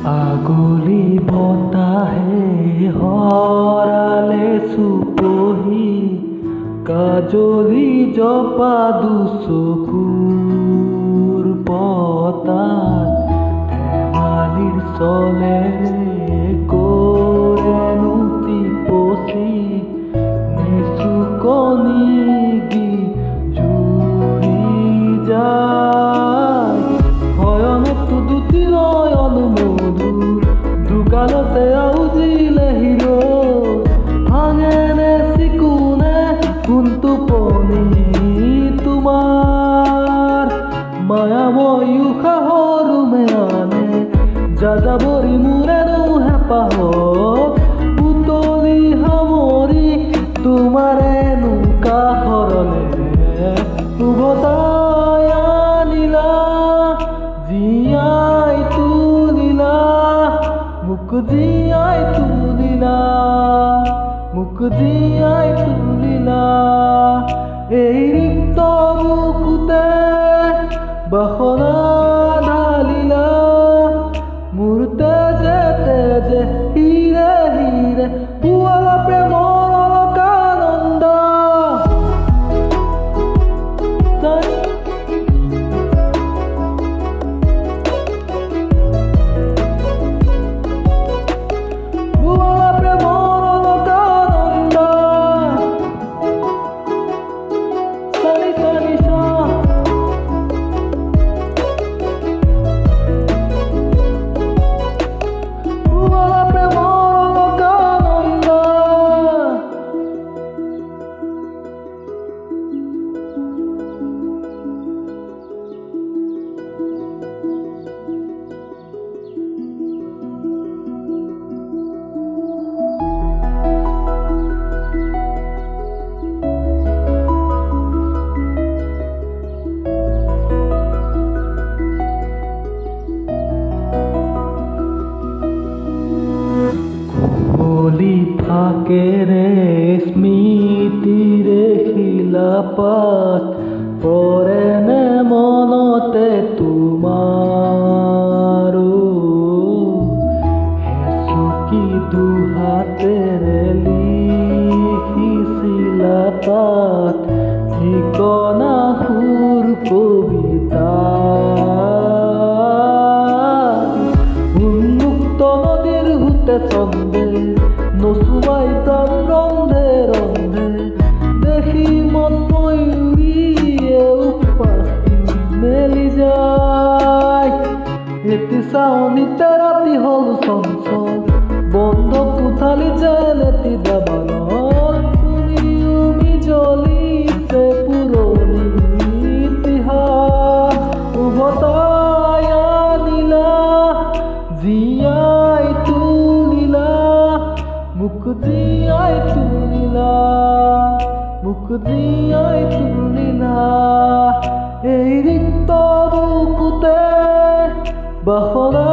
আগলি বতাহে হৰালে চুপহি কাজলি জপা দুচকুৰ পতাত ধেমালিৰ চলেৰে কৰেনো টিপচি নিচুকনি জুৰি যায় হয়নতো দুটি নয়ন মধুৰ দুগালতে আউজিলে হিৰো ভাঙেনে চিকুনে কোনটো পনি তোমাৰ মায়াময় উশাহৰ মেয়ানে যাযাবৰী মোৰেনো হেঁপাহত পুতলি সামৰি তোমাৰেনো কাষৰলে উভতাই আনিলা জীয়াই তুলিলা মোক জীয়াই তুলিলা মোক জীয়াই তুলিলা এই ৰিক্ত বুকুতে বাসনা ঢালিলা মোৰ তেজে তেজে হিৰে হিৰে পুৱালা প্ৰেমৰ অলকানন্দ ফাকেৰে স্মৃতিৰে শিলাপাত পৰেনে মনতে তোমাৰ হেচুকি দুহাতেৰে লিখিছিলা তাত ঠিকনা সুৰ কবিতা উন্মুক্ত নদীৰ হুতে চন্দে নচুৱাই তাত ৰন্ধে ৰন্ধে দেখি মন ময়ূৰীয়েও পাখি মেলি যায় এটি চাৱনিতে ৰাতি হ'ল চঞ্চল বন্ধ কোঠালি যেন এটি দাবানত উমি জ্বলিছে পুৰণি ইতিহাস উভতাই আনিলা জীয়াই তুলিলা মোক জীয়াই তুলিলা মোক জীয়াই তুলিলা এই ৰিক্ত বুকুতে বাসনা